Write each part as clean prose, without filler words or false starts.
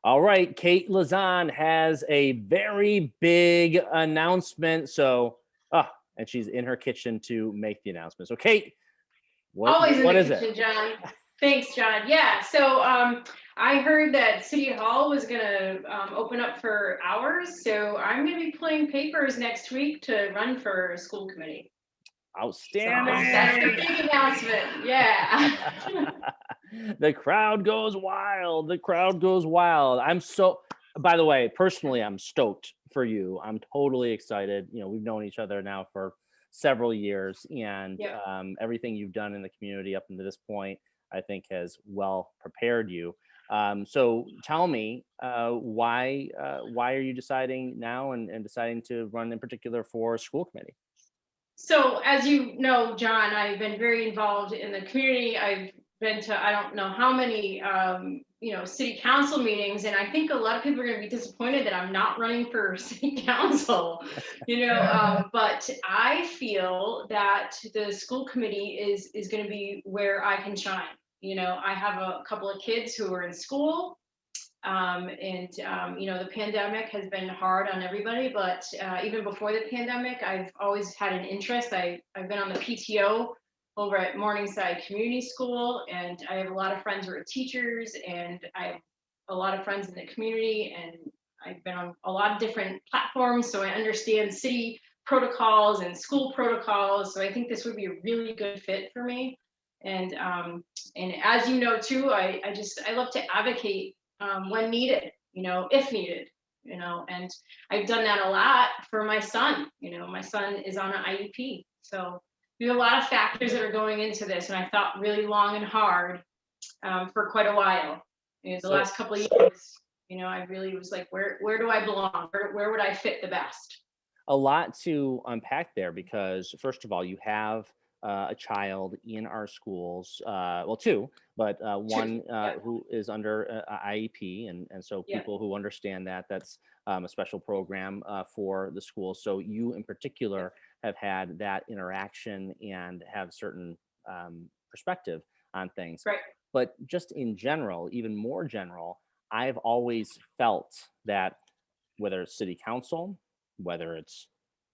All right, Kate Lauzon has a very big announcement. And she's in her kitchen to make the announcement. So, Kate, Always in what the is it? kitchen, John. Thanks, John. Yeah, so I heard that City Hall was going to open up for hours, so I'm going to be pulling papers next week to run for school committee. So that's the Outstanding. big announcement. Yeah. The crowd goes wild. The crowd goes wild. By the way, personally, I'm stoked for you. I'm totally excited. We've known each other now for several years, and Yep. everything you've done in the community up until this point, I think, has well prepared you. So tell me, why are you deciding now and deciding to run in particular for school committee? So as you know, John, I've been very involved in the community. I've been to I don't know how many city council meetings, and I think a lot of people are going to be disappointed that I'm not running for city council. But I feel that the school committee is going to be where I can shine. I have a couple of kids who are in school. The pandemic has been hard on everybody, but even before the pandemic, I've always had an interest. I've been on the PTO over at Morningside Community School, and I have a lot of friends who are teachers, and I have a lot of friends in the community, and I've been on a lot of different platforms, so I understand city protocols and school protocols. So I think this would be a really good fit for me. And as you know too, I love to advocate when needed, if needed, and I've done that a lot for my son. My son is on an IEP. So there's a lot of factors that are going into this, and I thought really long and hard for quite a while. The last couple of years, I really was like, where do I belong? Where would I fit the best? A lot to unpack there because, first of all, you have a child in our schools, well, two, but one who is under IEP, and so people who understand that's a special program for the school. So you in particular have had that interaction and have certain perspective on things. Right. But just in general, even more general, I've always felt that whether it's city council, whether it's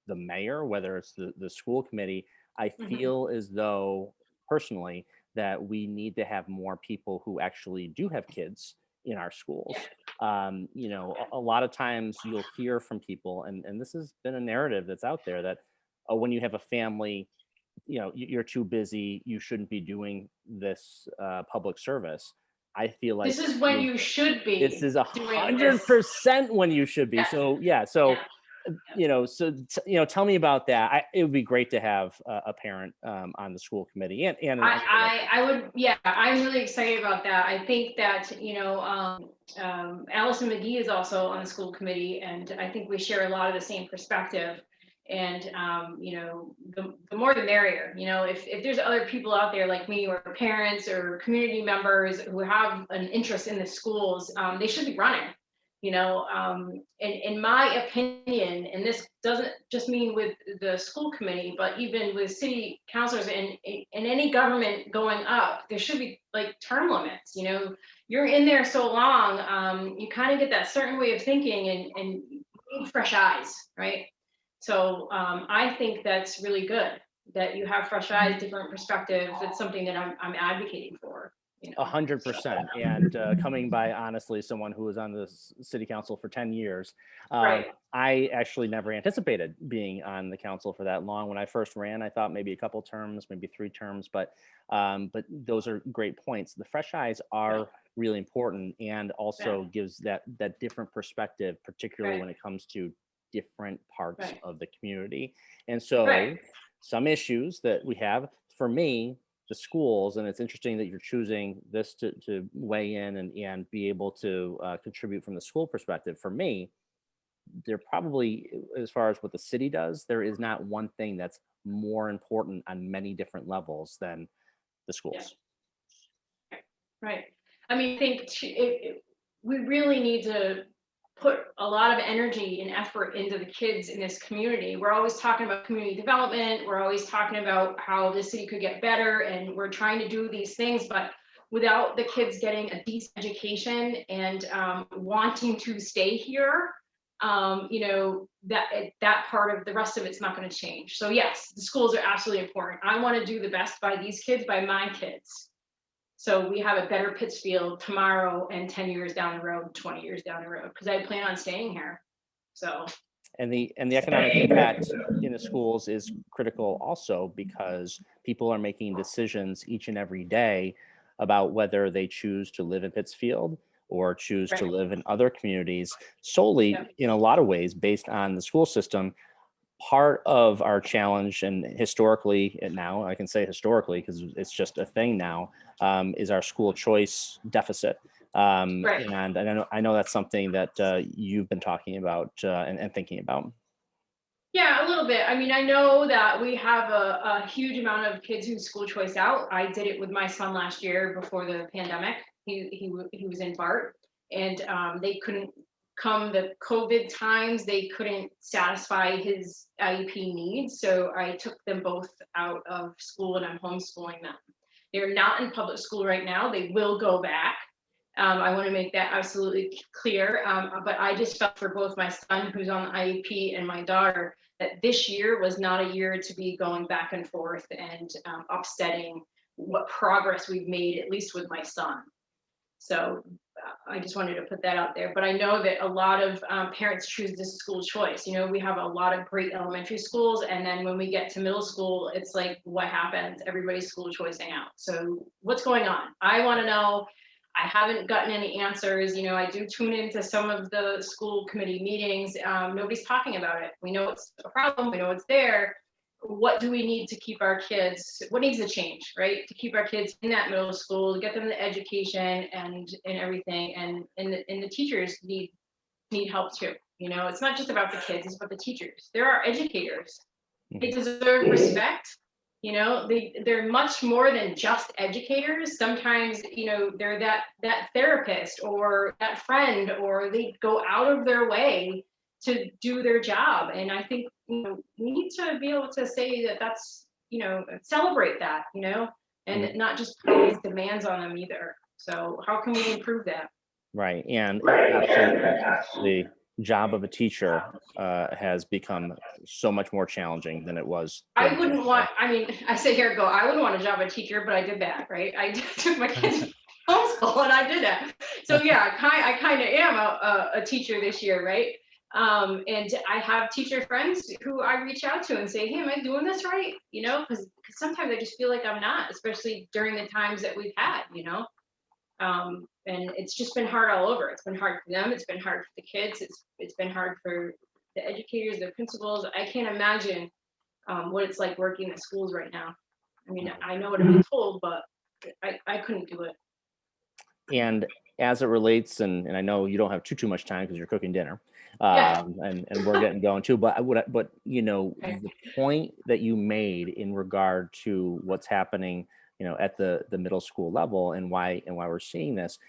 the mayor, whether it's the school committee, I feel as though personally that we need to have more people who actually do have kids in our schools. A lot of times you'll hear from people, and this has been a narrative that's out there that when you have a family, you're too busy, you shouldn't be doing this public service. I feel like this is when you should be. This is 100% when you should be. Yes. So yeah. Tell me about that. It would be great to have a parent on the school committee, and I would, yeah, I'm really excited about that. I think that Allison McGee is also on the school committee, and I think we share a lot of the same perspective. And the more the merrier. If there's other people out there like me, or parents or community members who have an interest in the schools, they should be running. In my opinion, and this doesn't just mean with the school committee, but even with city councilors and any government going up, there should be like term limits. You're in there so long, you kind of get that certain way of thinking, and you need fresh eyes, right? So I think that's really good that you have fresh eyes, different perspectives. It's something that I'm advocating for. 100%. And coming by, honestly, someone who was on the city council for 10 years, Right. I actually never anticipated being on the council for that long. When I first ran, I thought maybe a couple terms, maybe 3 terms, but those are great points. The fresh eyes are really important, and also gives that different perspective, particularly when it comes to different parts of the community. And so some issues that we have, for me, the schools, and it's interesting that you're choosing this to weigh in and be able to contribute from the school perspective. For me, there probably, as far as what the city does, there is not one thing that's more important on many different levels than the schools. Right. I mean, I think we really need to put a lot of energy and effort into the kids in this community. We're always talking about community development. We're always talking about how the city could get better, and we're trying to do these things, but without the kids getting a decent education and wanting to stay here, that part of the rest of it's not going to change. So yes, the schools are absolutely important. I want to do the best by these kids, by my kids. So we have a better Pittsfield tomorrow and 10 years down the road, 20 years down the road, because I plan on staying here. So. And the economic impact in the schools is critical also, because people are making decisions each and every day about whether they choose to live in Pittsfield or choose to live in other communities solely in a lot of ways based on the school system. Part of our challenge, and historically, and now I can say historically because it's just a thing now, is our school choice deficit. And I know that's something that you've been talking about and thinking about. Yeah, a little bit. I mean, I know that we have a huge amount of kids who school choice out. I did it with my son last year before the pandemic. He was in BART, and they couldn't come the COVID times. They couldn't satisfy his IEP needs, so I took them both out of school, and I'm homeschooling them. They're not in public school right now. They will go back. I want to make that absolutely clear. But I just felt for both my son, who's on the IEP, and my daughter, that this year was not a year to be going back and forth and upsetting what progress we've made, at least with my son. So I just wanted to put that out there. But I know that a lot of parents choose this school choice. We have a lot of great elementary schools, and then when we get to middle school, it's like, what happens? Everybody's school choicing out. So what's going on? I want to know. I haven't gotten any answers. I do tune into some of the school committee meetings. Nobody's talking about it. We know it's a problem. We know it's there. What do we need to keep our kids? What needs to change, right? To keep our kids in that middle school, to get them the education and everything. And the teachers need help too. It's not just about the kids, it's about the teachers. There are educators. They deserve respect. They're much more than just educators. Sometimes, they're that therapist or that friend, or they go out of their way to do their job. And I think, we need to be able to say that that's, celebrate that, and not just put these demands on them either. So how can we improve that? Right. And absolutely, the job of a teacher has become so much more challenging than it was. I wouldn't want, I sit here and go, I wouldn't want a job of a teacher, but I did that, right? I took my kids to homeschool and I did that. So yeah, I kind of am a teacher this year, right? And I have teacher friends who I reach out to and say, hey, am I doing this right? Because sometimes I just feel like I'm not, especially during the times that we've had, and it's just been hard all over. It's been hard for them. It's been hard for the kids. It's been hard for the educators, the principals. I can't imagine what it's like working in schools right now. I know what I've been told, but I couldn't do it. And as it relates, and I know you don't have too much time because you're cooking dinner, and we're getting going too. But the point that you made in regard to what's happening, at the middle school level, and why we're seeing this,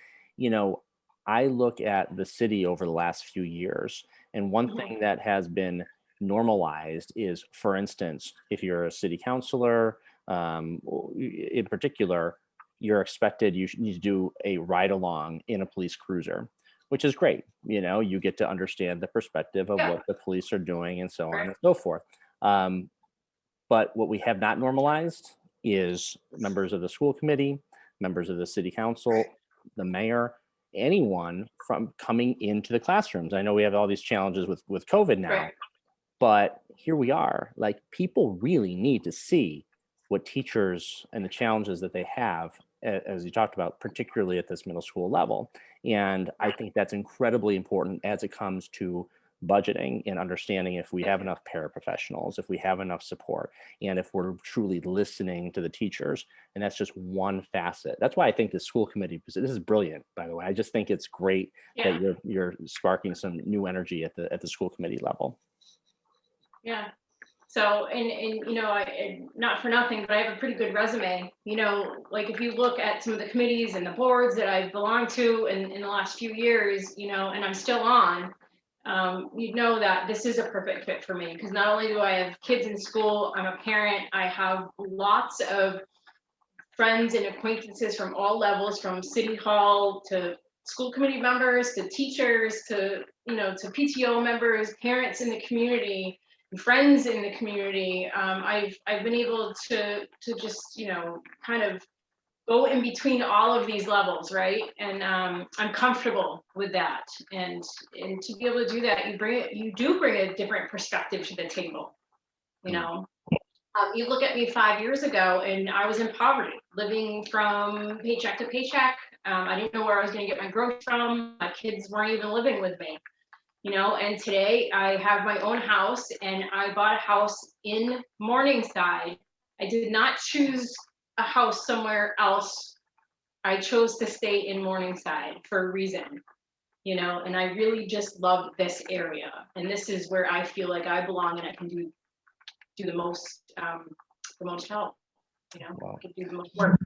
I look at the city over the last few years, and one thing that has been normalized is, for instance, if you're a city councilor, in particular, you're expected, you need to do a ride along in a police cruiser, which is great. You get to understand the perspective of what the police are doing and so on and so forth. But what we have not normalized is members of the school committee, members of the city council, the mayor, anyone from coming into the classrooms. I know we have all these challenges with COVID now, but here we are. Like, people really need to see what teachers and the challenges that they have, as you talked about, particularly at this middle school level. And I think that's incredibly important as it comes to budgeting and understanding if we have enough paraprofessionals, if we have enough support, and if we're truly listening to the teachers. And that's just one facet. That's why I think the school committee, this is brilliant, by the way. I just think it's great that you're sparking some new energy at the school committee level. Yeah. So, and not for nothing, but I have a pretty good resume. Like if you look at some of the committees and the boards that I've belonged to in the last few years, and I'm still on, you know that this is a perfect fit for me, because not only do I have kids in school, I'm a parent, I have lots of friends and acquaintances from all levels, from city hall to school committee members to teachers to, to PTO members, parents in the community, friends in the community. I've been able to just, kind of go in between all of these levels, right? And I'm comfortable with that. And to be able to do that, you do bring a different perspective to the table. You look at me 5 years ago, and I was in poverty, living from paycheck to paycheck. I didn't know where I was going to get my groceries from. My kids weren't even living with me, And today I have my own house, and I bought a house in Morningside. I did not choose a house somewhere else. I chose to stay in Morningside for a reason, and I really just love this area. And this is where I feel like I belong, and I can do the most help, Wow. can do the most work.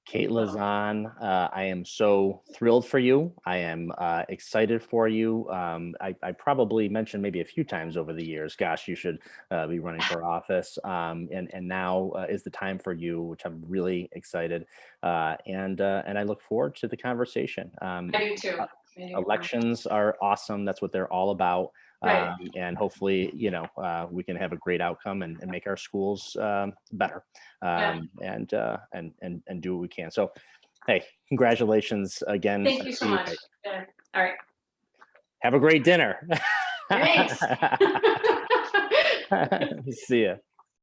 Kate Lauzon, I am so thrilled for you. I am excited for you. I probably mentioned maybe a few times over the years, gosh, you should be running for office. And now is the time for you, which I'm really excited. And I look forward to the conversation. I do too. Elections are awesome. That's what they're all about. Right. And hopefully, we can have a great outcome and make our schools better, and do what we can. So, hey, congratulations again. Thank you so much. Yeah. All right. Have a great dinner. Thanks. See ya.